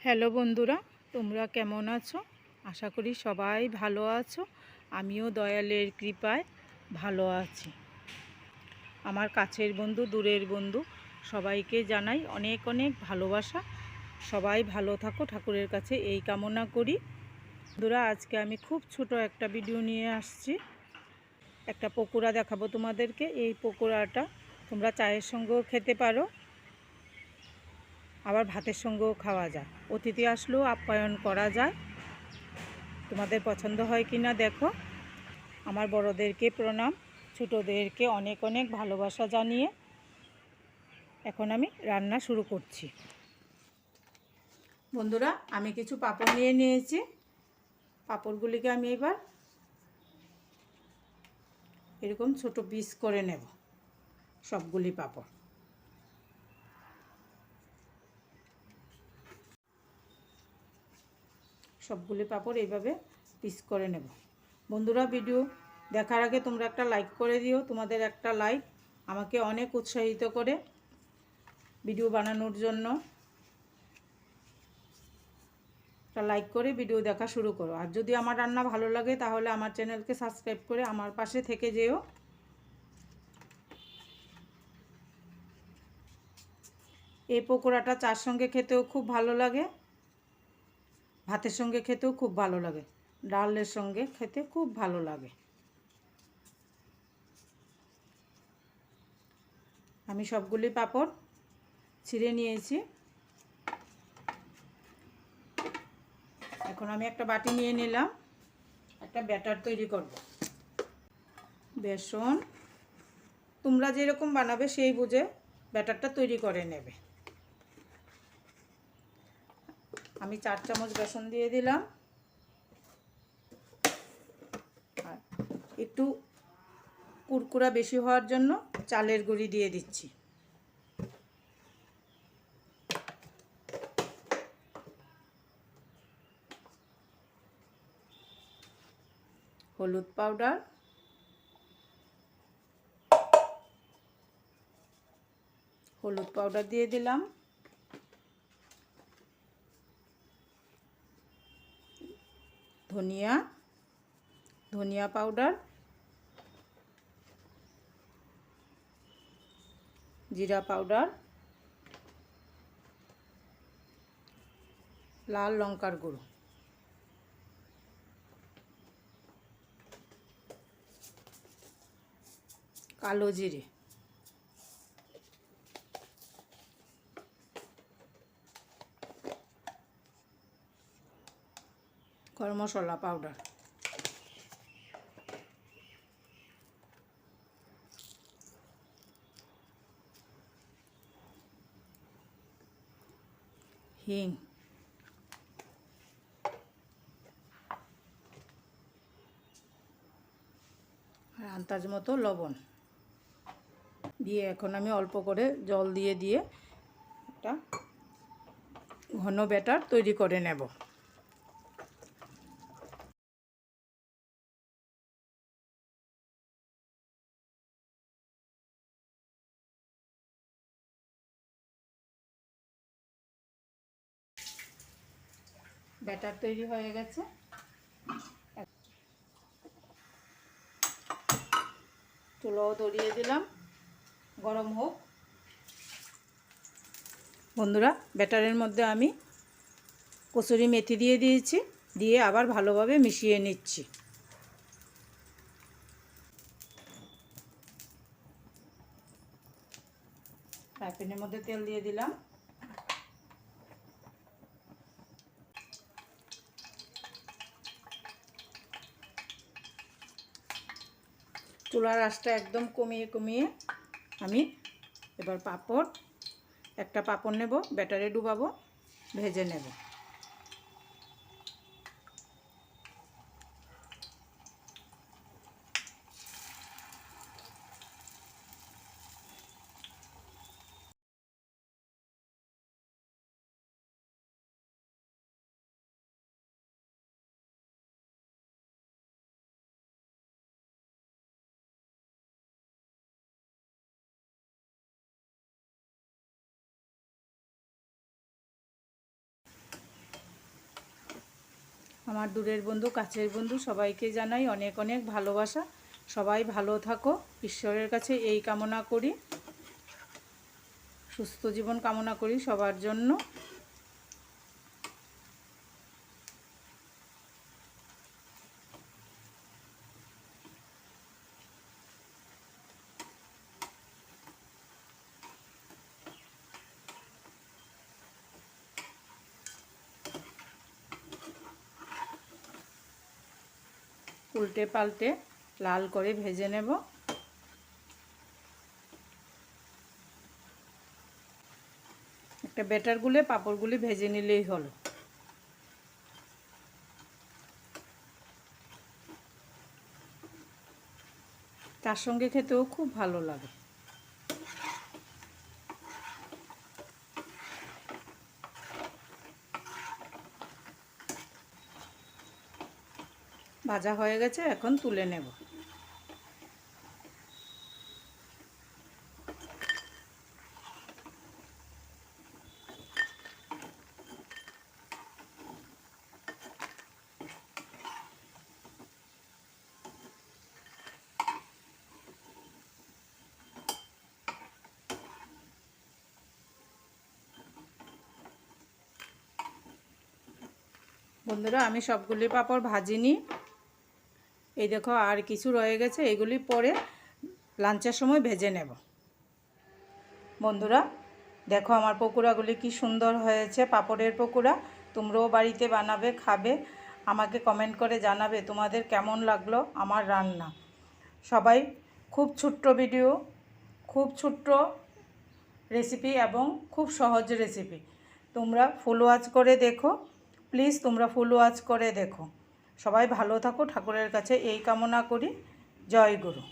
Hello বন্ধুরা, তোমরা কেমন আছো? আশা করি সবাই ভালো আছো। আমিও দয়ালের কৃপায় ভালো আছি। আমার কাছের বন্ধু, দূরের বন্ধু, সবাইকে জানাই অনেক অনেক ভালোবাসা। সবাই ভালো থাকো, ঠাকুরের কাছে এই কামনা করি। বন্ধুরা, আজকে আমি খুব ছোট একটা ভিডিও নিয়ে আসছি। একটা পকোড়া দেখাবো তোমাদেরকে। এই পকোড়াটা তোমরা চায়ের সঙ্গেও খেতে পারো, আবার ভাতের সঙ্গেও খাওয়া যায়। অতিথি আসলেও আপ্যায়ন করা যায়। তোমাদের পছন্দ হয় কি না দেখো। আমার বড়দেরকে প্রণাম, ছোটোদেরকে অনেক অনেক ভালোবাসা জানিয়ে এখন আমি রান্না শুরু করছি। বন্ধুরা, আমি কিছু পাঁপড় নিয়ে নিয়েছি। পাঁপড়গুলিকে আমি এবার এরকম ছোট পিস করে নেব। সবগুলি পাঁপড় এইভাবে পিস করে নেব। বন্ধুরা, ভিডিও দেখার আগে তোমরা একটা লাইক করে দিও। তোমাদের একটা লাইক আমাকে অনেক উৎসাহিত করে ভিডিও বানানোর জন্য। একটা লাইক করে ভিডিও দেখা শুরু করো। আর যদি আমার রান্না ভালো লাগে তাহলে আমার চ্যানেলকে সাবস্ক্রাইব করে আমার পাশে থেকে যেও। এই পকোড়াটা চার সঙ্গে খেতেও খুব ভালো লাগে, ভাতের সঙ্গে খেতেও খুব ভালো লাগে, ডালের সঙ্গে খেতে খুব ভালো লাগে। আমি সবগুলি পাঁপড় ছিঁড়ে নিয়েছি। এখন আমি একটা বাটি নিয়ে নিলাম। একটা ব্যাটার তৈরি করব। বেসন তোমরা যেরকম বানাবে সেই বুঝে ব্যাটারটা তৈরি করে নেবে। আমি 4 চামচ বেসন দিয়ে দিলাম। আর একটু কুরকুরা বেশি হওয়ার জন্য চালের গুঁড়ি দিয়ে দিচ্ছি। হলুদ পাউডার, দিয়ে দিলাম। ধনিয়া পাউডার, জিরা পাউডার, লাল লঙ্কার গুঁড়ো, কালো জিরে, গরম মশলা পাউডার, হিং, আর আন্দাজ মতো লবণ দিয়ে এখন আমি অল্প করে জল দিয়ে একটা ঘন ব্যাটার তৈরি করে নেব। ব্যাটার তৈরি হয়ে গেছে। চুলাও ধরিয়ে দিলাম, গরম হোক। বন্ধুরা, ব্যাটারের মধ্যে আমি কসুরি মেথি দিয়ে দিয়েছি, দিয়ে আবার ভালোভাবে মিশিয়ে নিচ্ছি। ফ্রাই প্যানের মধ্যে তেল দিয়ে দিলাম। চুলার আঁচটা একদম কমিয়ে আমি এবার একটা পাঁপড় নেব, ব্যাটারে ডুবাবো, ভেজে নেব। আমার দূরের বন্ধু কাছের বন্ধু সবাইকে জানাই অনেক অনেক ভালোবাসা। সবাই ভালো থাকো, ঈশ্বরের কাছে এই কামনা করি, সুস্থ জীবন কামনা করি সবার জন্য। উল্টে পাল্টে লাল করে ভেজে নেব। একটা ব্যাটার গুলে পাঁপড়গুলি ভেজে নিলেই হলো। তার সঙ্গে খেতেও খুব ভালো লাগে। ভাজা হয়ে গেছে, এখন তুলে নেব। বন্ধুরা, আমি সবগুলি পাঁপড় ভাজিনি, এই দেখো আর কিছু রয়ে গেছে, এগুলি পরে লাঞ্চের সময় ভেজে নেব। বন্ধুরা দেখো আমার পকোড়াগুলি কি সুন্দর হয়েছে, পাঁপড়ের পকোড়া। তোমরাও বাড়িতে বানাবে, খাবে, আমাকে কমেন্ট করে জানাবে তোমাদের কেমন লাগলো আমার রান্না। সবাই খুব ছোট্ট ভিডিও, খুব ছোট্ট রেসিপি এবং খুব সহজ রেসিপি। তোমরা ফুল ওয়াচ করে দেখো, প্লিজ তোমরা ফুল ওয়াচ করে দেখো। সবাই ভালো থাকো, ঠাকুরের কাছে এই কামনা করি। জয় গুরু।